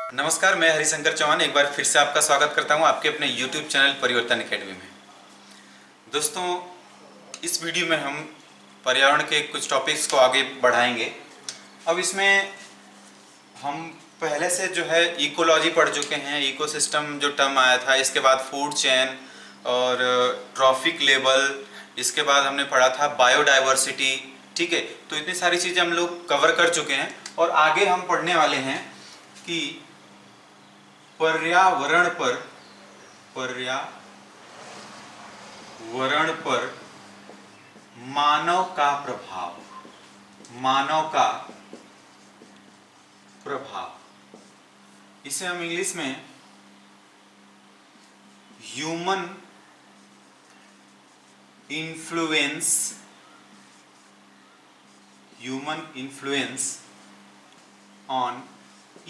नमस्कार, मैं हरिशंकर चौहान एक बार फिर से आपका स्वागत करता हूं आपके अपने YouTube चैनल परिवर्तन एकेडमी में। दोस्तों, इस वीडियो में हम पर्यावरण के कुछ टॉपिक्स को आगे बढ़ाएंगे। अब इसमें हम पहले से जो है इकोलॉजी पढ़ चुके हैं, इकोसिस्टम जो टर्म आया था, इसके बाद फूड चेन और ट्रॉफिक लेवल, इसके बाद हमने पढ़ा था बायोडाइवर्सिटी। ठीक है, तो इतनी सारी चीज़ें हम लोग कवर कर चुके हैं और आगे हम पढ़ने वाले हैं कि पर्यावरण पर मानव का प्रभाव, इसे हम इंग्लिश में ह्यूमन इन्फ्लुएंस ऑन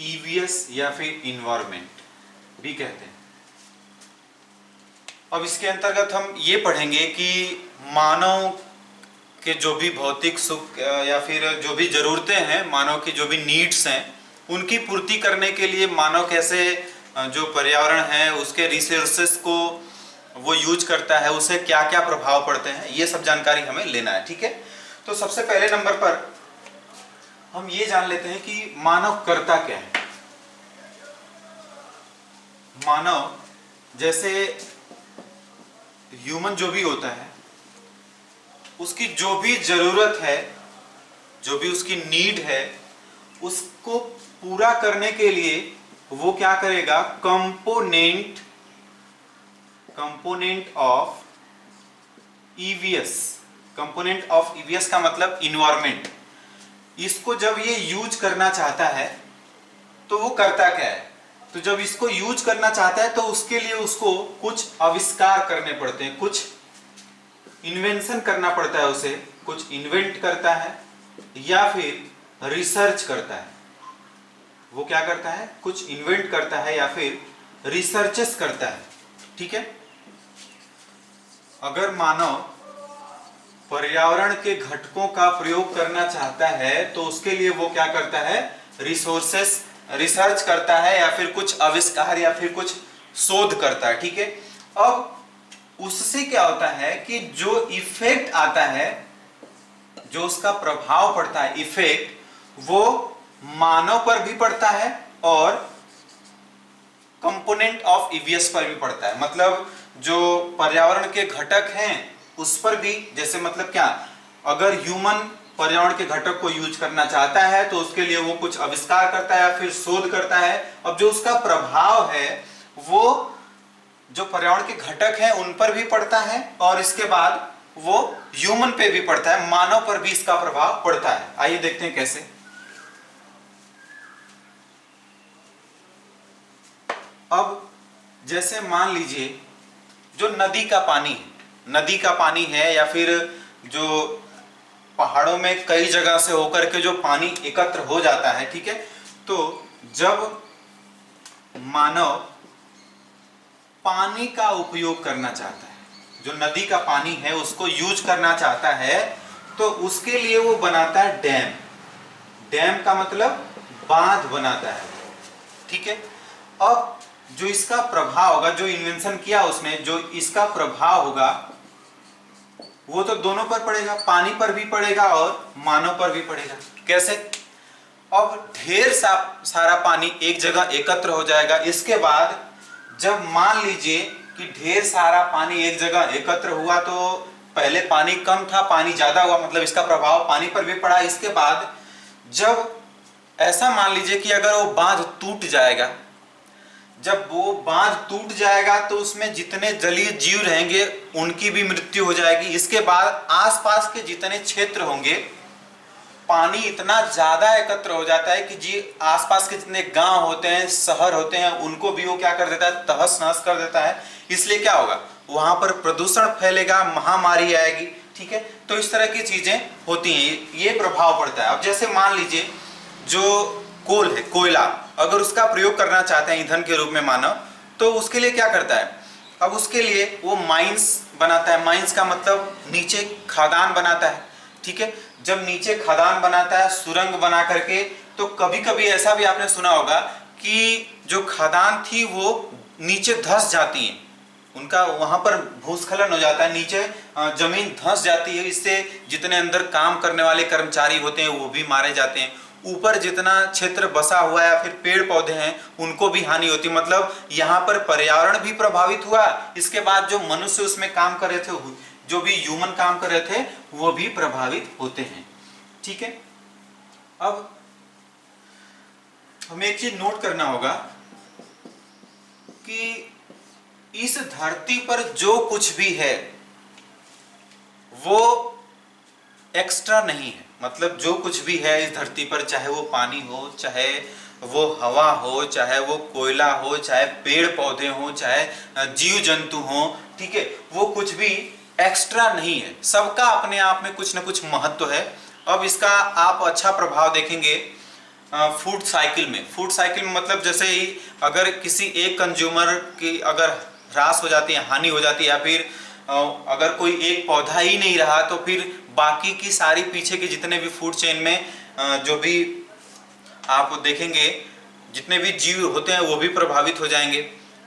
ईवीएस या फिर इन्वायरमेंट भी कहते हैं। अब इसके अंतर्गत हम ये पढ़ेंगे कि मानव के जो भी भौतिक सुख या फिर जो भी जरूरतें हैं, मानव की जो भी नीड्स हैं, उनकी पूर्ति करने के लिए मानव कैसे जो पर्यावरण है उसके रिसोर्सेस को वो यूज करता है, उससे क्या क्या प्रभाव पड़ते हैं, ये सब जानकारी हमें लेना है। ठीक है, तो सबसे पहले नंबर पर हम ये जान लेते हैं कि मानव करता क्या है। मानव जैसे ह्यूमन जो भी होता है, उसकी जो भी जरूरत है, जो भी उसकी नीड है, उसको पूरा करने के लिए वो क्या करेगा, component of EVS. Component of EVS का मतलब इन्वायरमेंट। इसको जब ये यूज करना चाहता है तो वो करता क्या है, तो जब इसको यूज करना चाहता है तो उसके लिए उसको कुछ आविष्कार करने पड़ते हैं, कुछ इन्वेंशन करना पड़ता है, उसे कुछ इन्वेंट करता है या फिर रिसर्च करता है। वो क्या करता है, कुछ इन्वेंट करता है या फिर रिसर्चेस करता है। ठीक है, अगर मानव पर्यावरण के घटकों का प्रयोग करना चाहता है तो उसके लिए वो क्या करता है, रिसोर्सेस रिसर्च करता है या फिर कुछ आविष्कार या फिर कुछ शोध करता है। ठीक है, अब उससे क्या होता है कि जो इफेक्ट आता है, जो उसका प्रभाव पड़ता है, इफेक्ट, वो मानव पर भी पड़ता है और कंपोनेंट ऑफ ईवीएस पर भी पड़ता है। मतलब जो पर्यावरण के घटक हैं उस पर भी, जैसे मतलब क्या, अगर ह्यूमन पर्यावरण के घटक को यूज करना चाहता है तो उसके लिए वो कुछ आविष्कार करता है या फिर शोध करता है। अब जो उसका प्रभाव है वो जो पर्यावरण के घटक हैं उन पर भी पड़ता है और इसके बाद वो ह्यूमन पे भी पड़ता है, मानव पर भी इसका प्रभाव पड़ता है। आइए देखते हैं कैसे। अब जैसे मान लीजिए जो नदी का पानी है या फिर जो पहाड़ों में कई जगह से होकर के जो पानी एकत्र हो जाता है। ठीक है, तो जब मानव पानी का उपयोग करना चाहता है, जो नदी का पानी है उसको यूज करना चाहता है, तो उसके लिए वो बनाता है डैम का मतलब बांध बनाता है। ठीक है, अब जो इसका प्रभाव होगा, जो इन्वेंशन किया उसने, जो इसका प्रभाव होगा वो तो दोनों पर पड़ेगा, पानी पर भी पड़ेगा और मानव पर भी पड़ेगा। कैसे? अब ढेर सारा पानी एक जगह एकत्र हो जाएगा। इसके बाद जब मान लीजिए कि ढेर सारा पानी एक जगह एकत्र हुआ तो पहले पानी कम था, पानी ज्यादा हुआ, मतलब इसका प्रभाव पानी पर भी पड़ा। इसके बाद जब ऐसा मान लीजिए कि अगर वो बांध टूट जाएगा, जब वो बांध टूट जाएगा तो उसमें जितने जलीय जीव रहेंगे उनकी भी मृत्यु हो जाएगी। इसके बाद आसपास के जितने क्षेत्र होंगे, पानी इतना ज्यादा एकत्र हो जाता है कि जी आसपास के जितने गांव होते हैं, शहर होते हैं, उनको भी वो क्या कर देता है, तहस नहस कर देता है। इसलिए क्या होगा, वहां पर प्रदूषण फैलेगा, महामारी आएगी। ठीक है, तो इस तरह की चीजें होती हैं, ये प्रभाव पड़ता है। अब जैसे मान लीजिए जो कोल है, कोयला, अगर उसका प्रयोग करना चाहते हैं ईंधन के रूप में मानव, तो उसके लिए क्या करता है, अब उसके लिए वो माइंस बनाता है। माइंस का मतलब नीचे खदान बनाता है। ठीक है, जब नीचे खदान बनाता है, सुरंग बना करके, तो कभी कभी ऐसा भी आपने सुना होगा कि जो खदान थी वो नीचे धंस जाती है, उनका वहां पर भूस्खलन हो जाता है, नीचे जमीन धंस जाती है। इससे जितने अंदर काम करने वाले कर्मचारी होते हैं वो भी मारे जाते हैं। ऊपर जितना क्षेत्र बसा हुआ है या फिर पेड़ पौधे हैं उनको भी हानि होती है। मतलब यहाँ पर पर्यावरण भी प्रभावित हुआ, इसके बाद जो मनुष्य उसमें काम कर रहे थे, जो भी ह्यूमन काम कर रहे थे, वो भी प्रभावित होते हैं। ठीक है, अब हमें एक चीज नोट करना होगा कि इस धरती पर जो कुछ भी है वो एक्स्ट्रा नहीं है। मतलब जो कुछ भी है इस धरती पर, चाहे वो पानी हो, चाहे वो हवा हो, चाहे वो कोयला हो, चाहे पेड़ पौधे हो, चाहे जीव जंतु हो, ठीक है, वो कुछ भी एक्स्ट्रा नहीं है। सबका अपने आप में कुछ ना कुछ महत्व है। अब इसका आप अच्छा प्रभाव देखेंगे फूड साइकिल में। फूड साइकिल में मतलब जैसे ही अगर किसी एक कंज्यूमर की अगर ह्रास हो जाती है, हानि हो जाती है, या फिर अगर कोई एक पौधा ही नहीं रहा तो फिर बाकी की सारी पीछे के जितने भी फूड चेन में जो भी आप देखेंगे जितने भी जीव होते हैं वो भी प्रभावित हो जाएंगे।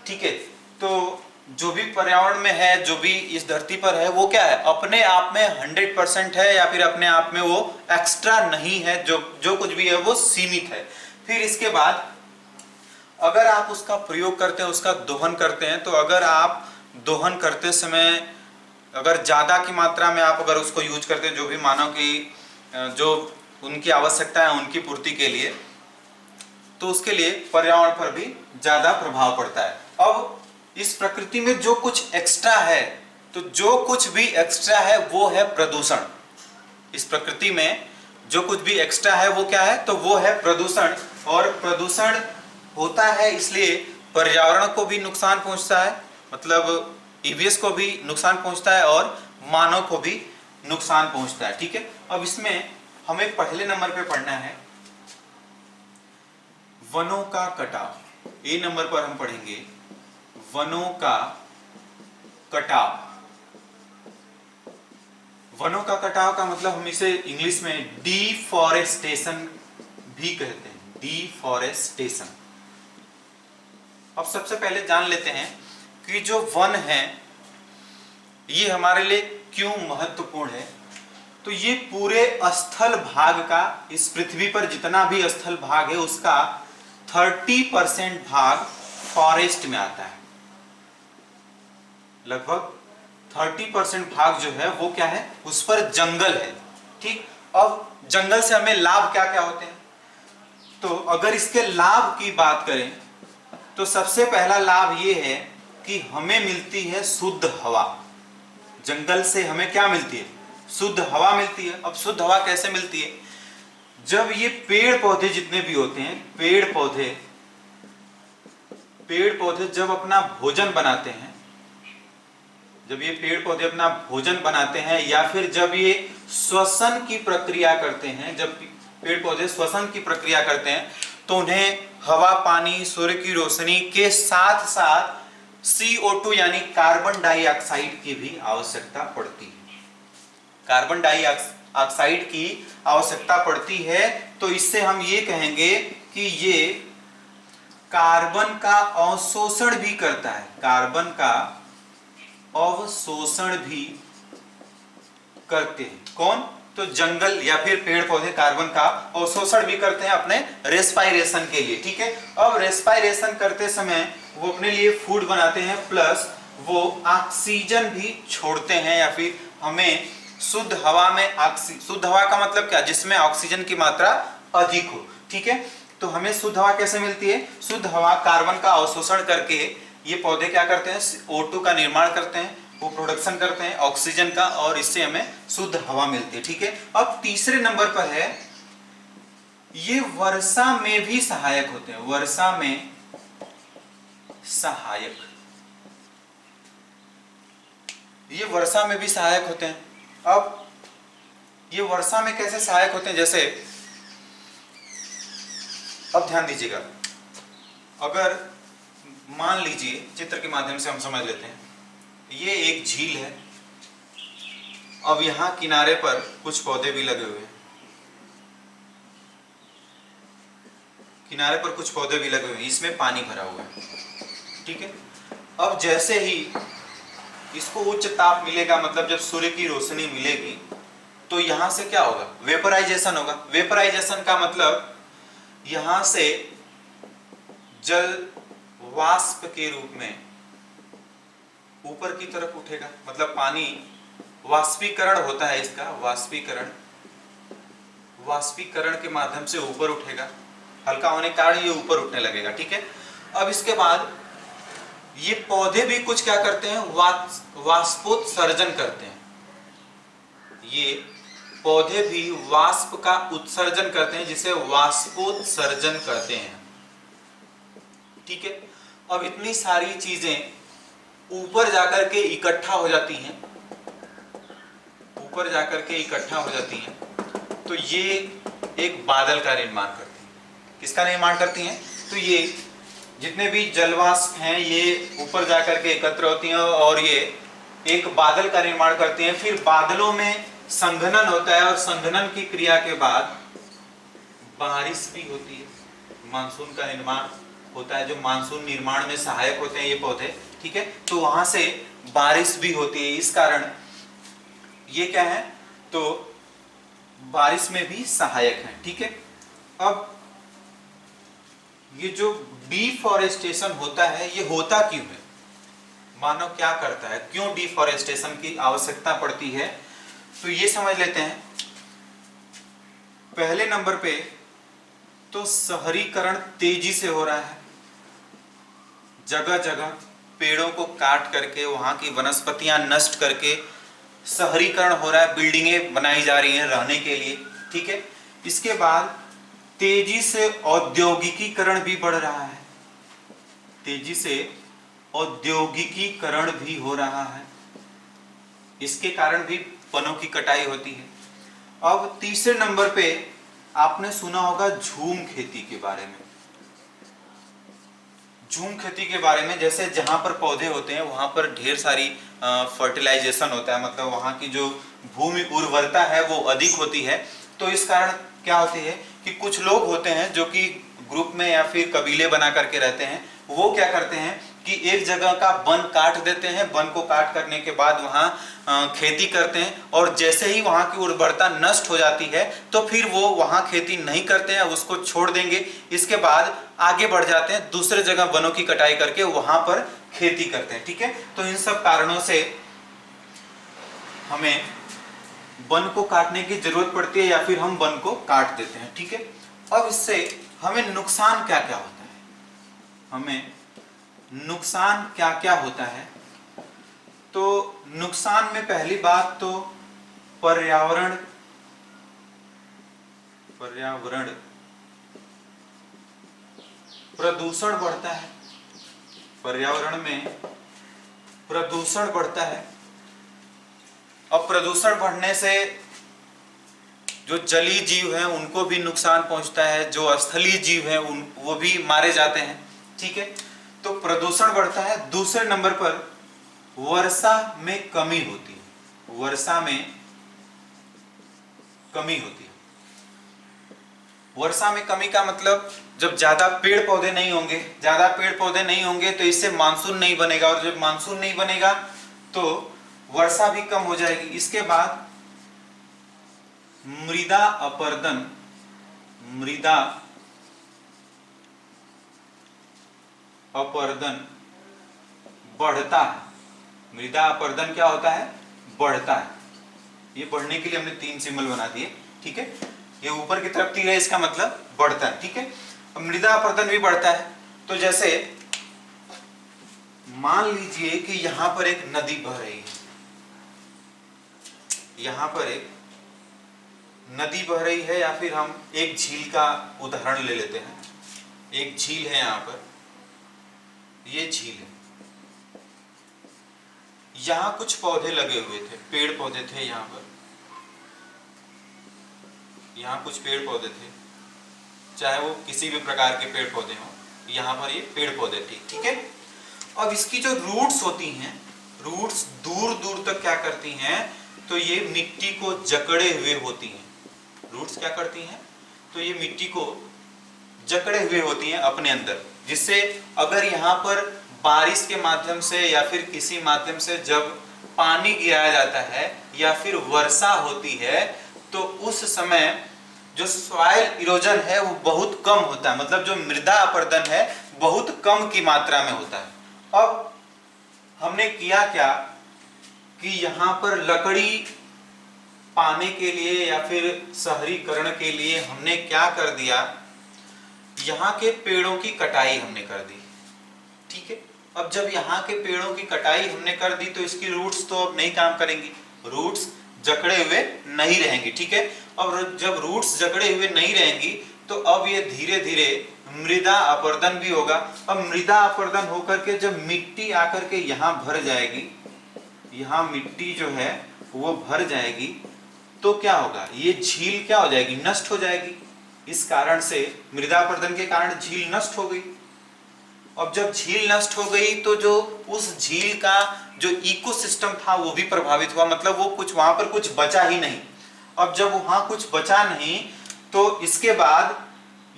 ठीक है, तो जो भी पर्यावरण में है, जो भी इस धरती पर है, वो क्या है, अपने आप में 100% है, या फिर अपने आप में वो एक्स्ट्रा नहीं है। जो कुछ भी है वो सीमित है। फिर इसके बाद अगर आप उसका प्रयोग करते हैं, उसका दोहन करते हैं, तो अगर आप दोहन करते समय अगर ज्यादा की मात्रा में आप अगर उसको यूज करते हैं, जो भी मानव की जो उनकी आवश्यकता है उनकी पूर्ति के लिए, तो उसके लिए पर्यावरण पर भी ज्यादा प्रभाव पड़ता है। अब इस प्रकृति में जो कुछ एक्स्ट्रा है, तो जो कुछ भी एक्स्ट्रा है वो है प्रदूषण। इस प्रकृति में जो कुछ भी एक्स्ट्रा है वो क्या है, तो वो है प्रदूषण। और प्रदूषण होता है इसलिए पर्यावरण को भी नुकसान पहुंचता है, मतलब ईवीएस को भी नुकसान पहुंचता है और मानव को भी नुकसान पहुंचता है। ठीक है, अब इसमें हमें पहले नंबर पे पढ़ना है वनों का कटाव। ए नंबर पर हम पढ़ेंगे वनों का कटाव। वनों का कटाव का मतलब हम इसे इंग्लिश में डिफॉरेस्टेशन भी कहते हैं, डिफॉरेस्टेशन। अब सबसे पहले जान लेते हैं कि जो वन है ये हमारे लिए क्यों महत्वपूर्ण है। तो ये पूरे स्थल भाग का, इस पृथ्वी पर जितना भी स्थल भाग है उसका 30% भाग फॉरेस्ट में आता है। लगभग 30% भाग जो है वो क्या है, उस पर जंगल है। ठीक, अब जंगल से हमें लाभ क्या क्या होते हैं, तो अगर इसके लाभ की बात करें तो सबसे पहला लाभ ये है कि हमें मिलती है शुद्ध हवा। जंगल से हमें क्या मिलती है, शुद्ध हवा मिलती है। अब शुद्ध हवा कैसे मिलती है, जब ये पेड़ पौधे जितने भी होते हैं, पेड़ पौधे जब अपना भोजन बनाते हैं, जब ये पेड़ पौधे अपना भोजन बनाते हैं या फिर जब ये श्वसन की प्रक्रिया करते हैं, जब पेड़ पौधे श्वसन की प्रक्रिया करते हैं तो उन्हें हवा, पानी, सूर्य की रोशनी के साथ साथ CO2 यानी कार्बन डाइऑक्साइड की भी आवश्यकता पड़ती है। कार्बन डाइऑक्साइड की आवश्यकता पड़ती है, तो इससे हम ये कहेंगे कि ये कार्बन का अवशोषण भी करता है। कार्बन का अवशोषण भी करते हैं कौन, तो जंगल या फिर पेड़ पौधे कार्बन का अवशोषण भी करते हैं अपने रेस्पायरेशन के लिए। ठीक है, अब रेस्पायरेशन करते समय वो अपने लिए फूड बनाते हैं, प्लस वो ऑक्सीजन भी छोड़ते हैं, या फिर हमें शुद्ध हवा में शुद्ध हवा का मतलब क्या, जिसमें ऑक्सीजन की मात्रा अधिक हो। ठीक है, तो हमें शुद्ध हवा कैसे मिलती है, शुद्ध हवा कार्बन का अवशोषण करके ये पौधे क्या करते हैं, O2 का निर्माण करते हैं, वो प्रोडक्शन करते हैं ऑक्सीजन का, और इससे हमें शुद्ध हवा मिलती है। ठीक है, अब तीसरे नंबर पर है ये वर्षा में भी सहायक होते हैं। वर्षा में सहायक, ये वर्षा में भी सहायक होते हैं। अब ये वर्षा में कैसे सहायक होते हैं, जैसे अब ध्यान दीजिएगा, अगर मान लीजिए चित्र के माध्यम से हम समझ लेते हैं, ये एक झील है। अब यहां किनारे पर कुछ पौधे भी लगे हुए हैं। किनारे पर कुछ पौधे भी लगे हुए हैं, इसमें पानी भरा हुआ है, ठीक है। अब जैसे ही इसको उच्च ताप मिलेगा, मतलब जब सूर्य की रोशनी मिलेगी, तो यहां से क्या होगा, वेपराइजेशन होगा। वेपराइजेशन का मतलब यहां से जल वाष्प के रूप में ऊपर की तरफ उठेगा, मतलब पानी वाष्पीकरण होता है इसका, वाष्पीकरण के माध्यम से ऊपर उठेगा, हल्का होने के कारण ये ऊपर उठने लगेगा, ठीक है। अब इसके बाद ये पौधे भी कुछ क्या करते हैं, वाष्पोत्सर्जन करते हैं। ये पौधे भी वाष्प का उत्सर्जन करते हैं, जिसे वाष्पोत्सर्जन कहते हैं, ठीक है। अब इतनी सारी चीजें ऊपर जाकर के इकट्ठा हो जाती हैं, तो ये एक बादल का निर्माण करती हैं। किसका निर्माण करती हैं, तो ये जितने भी जलवाष्प हैं ये ऊपर जाकर के एकत्र होती हैं और ये एक बादल का निर्माण करती हैं। फिर बादलों में संघनन होता है और संघनन की क्रिया के बाद बारिश भी होती है, मानसून का निर्माण होता है, जो मानसून निर्माण में सहायक होते हैं ये पौधे, ठीक है। तो वहां से बारिश भी होती है, इस कारण ये क्या है, तो बारिश में भी सहायक है, ठीक है। अब ये जो डिफॉरेस्टेशन होता है, ये होता क्यों है, मानव क्या करता है, क्यों डिफॉरेस्टेशन की आवश्यकता पड़ती है, तो ये समझ लेते हैं। पहले नंबर पे तो शहरीकरण तेजी से हो रहा है, जगह जगह पेड़ों को काट करके वहां की वनस्पतियां नष्ट करके शहरीकरण हो रहा है, बिल्डिंगें बनाई जा रही हैं रहने के लिए, ठीक है। इसके बाद तेजी से औद्योगिकीकरण भी बढ़ रहा है, तेजी से औद्योगिकीकरण भी हो रहा है, इसके कारण भी वनों की कटाई होती है। अब तीसरे नंबर पे आपने सुना होगा झूम खेती के बारे में। झूम खेती के बारे में, जैसे जहां पर पौधे होते हैं वहां पर ढेर सारी फर्टिलाइजेशन होता है, मतलब वहां की जो भूमि उर्वरता है वो अधिक होती है। तो इस कारण क्या होती है कि कुछ लोग होते हैं जो कि ग्रुप में या फिर कबीले बना करके रहते हैं, वो क्या करते हैं कि एक जगह का वन काट देते हैं, वन को काट करने के बाद वहां खेती करते हैं, और जैसे ही वहां की उर्वरता नष्ट हो जाती है तो फिर वो वहां खेती नहीं करते हैं, उसको छोड़ देंगे। इसके बाद आगे बढ़ जाते हैं, दूसरे जगह वनों की कटाई करके वहां पर खेती करते हैं, ठीक है। तो इन सब कारणों से हमें वन को काटने की जरूरत पड़ती है या फिर हम वन को काट देते हैं, ठीक है। अब इससे हमें नुकसान क्या क्या होता है, हमें नुकसान क्या क्या होता है, तो नुकसान में पहली बात तो पर्यावरण प्रदूषण बढ़ता है, पर्यावरण में प्रदूषण बढ़ता है। अब प्रदूषण बढ़ने से जो जलीय जीव हैं उनको भी नुकसान पहुंचता है, जो स्थलीय जीव हैं वो भी मारे जाते हैं, ठीक है। तो प्रदूषण बढ़ता है। दूसरे नंबर पर वर्षा में कमी होती है, वर्षा में कमी होती है। वर्षा में कमी का मतलब जब ज्यादा पेड़ पौधे नहीं होंगे तो इससे मानसून नहीं बनेगा, और जब मानसून नहीं बनेगा तो वर्षा भी कम हो जाएगी। इसके बाद मृदा अपरदन बढ़ता है। मृदा अपरदन क्या होता है, बढ़ता है। ये बढ़ने के लिए हमने 3 सिंबल बना दिए, ठीक है। ये ऊपर की तरफ तीर है, इसका मतलब बढ़ता है, ठीक है। अब मृदा अपरदन भी बढ़ता है, तो जैसे मान लीजिए कि यहां पर एक नदी बह रही है, यहां पर एक नदी बह रही है, या फिर हम एक झील का उदाहरण ले लेते हैं। एक झील है, यहां पर ये झील है, यहां कुछ पौधे लगे हुए थे, पेड़ पौधे थे, यहां कुछ पेड़ पौधे थे, चाहे वो किसी भी प्रकार के पेड़ पौधे हों, यहां पर ये पेड़ पौधे थे, ठीक है। अब इसकी जो रूट्स होती हैं, रूट्स दूर दूर तक क्या करती हैं, तो ये मिट्टी को जकड़े हुए होती हैं। रूट्स क्या करती हैं, तो ये मिट्टी को जकड़े हुए होती हैं अपने अंदर, जिससे अगर यहाँ पर बारिश के माध्यम से या फिर किसी माध्यम से जब पानी गिराया जाता है या फिर वर्षा होती है तो उस समय जो सॉइल इरोजन है वो बहुत कम होता है, मतलब जो मृदा अपरदन है बहुत कम की मात्रा में होता है। अब हमने किया क्या कि यहाँ पर लकड़ी पाने के लिए या फिर शहरीकरण के लिए हमने क्या कर दिया, यहाँ के पेड़ों की कटाई हमने कर दी। ठीक है, अब जब यहाँ के पेड़ों की कटाई हमने कर दी तो इसकी रूट्स तो अब नहीं काम करेंगी, रूट्स जकड़े हुए नहीं रहेंगी। ठीक है, अब जब रूट्स जकड़े हुए नहीं रहेंगी तो अब ये धीरे धीरे मृदा अपरदन भी होगा। अब मृदा अपरदन होकर के जब मिट्टी आकर के यहाँ भर जाएगी, यहाँ मिट्टी जो है वो भर जाएगी तो क्या होगा, ये झील क्या हो जाएगी, नष्ट हो जाएगी। इस कारण से मृदा अपरदन के कारण झील नष्ट हो गई। अब जब झील नष्ट हो गई तो जो उस झील का जो इकोसिस्टम था वो भी प्रभावित हुआ, मतलब वो कुछ वहां पर कुछ बचा ही नहीं। अब जब वहां कुछ बचा नहीं तो इसके बाद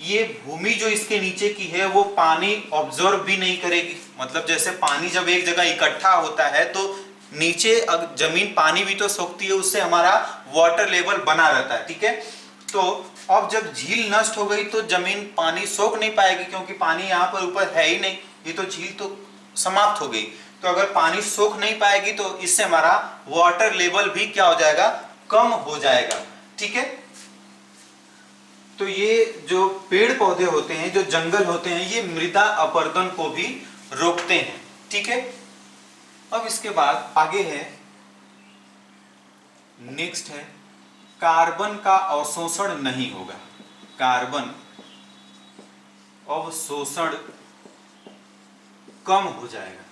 ये भूमि जो इसके नीचे की है वो पानी ऑब्जर्व भी नहीं करेगी, मतलब जैसे पानी जब एक जगह इकट्ठा होता है तो नीचे जमीन पानी भी तो सोखती है, उससे हमारा वाटर लेवल बना रहता है। ठीक है, तो अब जब झील नष्ट हो गई तो जमीन पानी सोख नहीं पाएगी क्योंकि पानी यहाँ पर ऊपर है ही नहीं, ये तो झील तो समाप्त हो गई। तो अगर पानी सोख नहीं पाएगी तो इससे हमारा वाटर लेवल भी क्या हो जाएगा, कम हो जाएगा। ठीक है, तो ये जो पेड़ पौधे होते हैं, जो जंगल होते हैं, ये मृदा अपरदन को भी रोकते हैं। ठीक है, अब इसके बाद आगे है, नेक्स्ट है कार्बन का अवशोषण नहीं होगा। कार्बन अवशोषण कम हो जाएगा,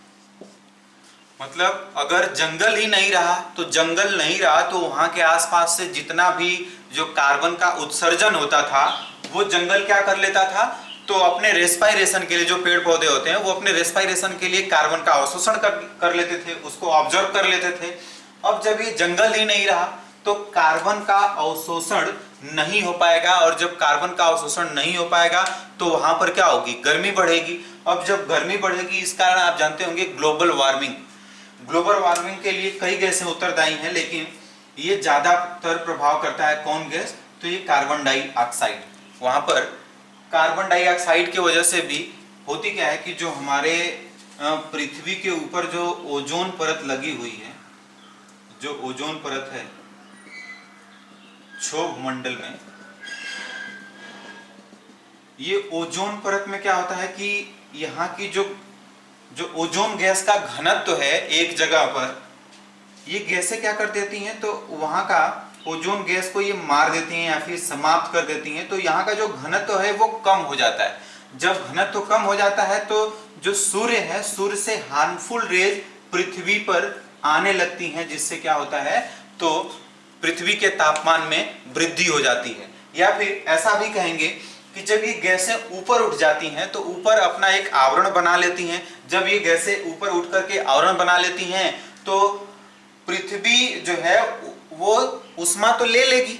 मतलब अगर जंगल ही नहीं रहा तो जंगल नहीं रहा तो वहां के आसपास से जितना भी जो कार्बन का उत्सर्जन होता था वो जंगल क्या कर लेता था, तो अपने रेस्पायरेशन के लिए, जो पेड़ पौधे होते हैं वो अपने रेस्पायरेशन के लिए कार्बन का अवशोषण कर लेते थे, उसको ऑब्जर्व कर लेते थे। अब जब ये जंगल ही नहीं रहा तो कार्बन का अवशोषण नहीं हो पाएगा, और जब कार्बन का अवशोषण नहीं हो पाएगा तो वहां पर क्या होगी, गर्मी बढ़ेगी। अब जब गर्मी बढ़ेगी, इस कारण आप जानते होंगे ग्लोबल वार्मिंग, ग्लोबल वार्मिंग के लिए कई गैसें उत्तरदायी हैं, लेकिन ये ज्यादातर प्रभाव करता है कौन गैस, तो ये कार्बन डाइऑक्साइड। वहां पर कार्बन डाइऑक्साइड की वजह से भी होती क्या है कि जो हमारे पृथ्वी के ऊपर जो ओजोन परत लगी हुई है, जो ओजोन परत है क्षोभ मंडल में, ये ओजोन परत में क्या होता है कि यहाँ की जो ओजोन गैस का घनत्व है एक जगह पर, ये गैसें क्या कर देती हैं, तो वहां का ओजोन गैस को ये मार देती हैं या फिर समाप्त कर देती हैं, तो यहाँ का जो घनत्व है वो कम हो जाता है। जब घनत्व कम हो जाता है तो जो सूर्य है, सूर्य से हार्मफुल रेज पृथ्वी पर आने लगती हैं, जिससे क्या होता है, तो पृथ्वी के तापमान में वृद्धि हो जाती है। या फिर ऐसा भी कहेंगे कि जब ये गैसें ऊपर उठ जाती हैं तो ऊपर अपना एक आवरण बना लेती हैं। जब ये गैसें ऊपर उठ करके आवरण बना लेती हैं तो पृथ्वी जो है वो उष्मा तो ले लेगी,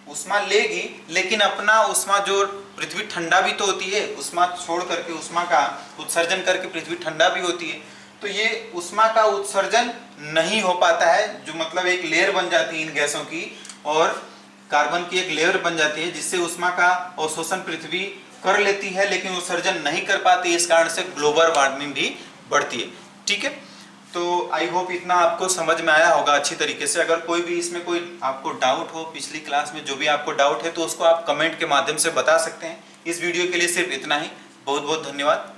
उष्मा लेगी, लेकिन अपना उष्मा, जो पृथ्वी ठंडा भी तो होती है, उष्मा छोड़ करके, उष्मा का उत्सर्जन करके पृथ्वी ठंडा भी होती है, तो ये उष्मा का उत्सर्जन नहीं हो पाता है, जो मतलब एक लेयर बन जाती है इन गैसों की, और कार्बन की एक लेयर बन जाती है जिससे उष्मा का अवशोषण पृथ्वी कर लेती है लेकिन उत्सर्जन नहीं कर पाती। इस कारण से ग्लोबल वार्मिंग भी बढ़ती है। ठीक है, तो आई होप इतना आपको समझ में आया होगा अच्छी तरीके से। अगर कोई भी इसमें कोई आपको डाउट हो, पिछली क्लास में जो भी आपको डाउट है, तो उसको आप कमेंट के माध्यम से बता सकते हैं। इस वीडियो के लिए सिर्फ इतना ही। बहुत बहुत धन्यवाद।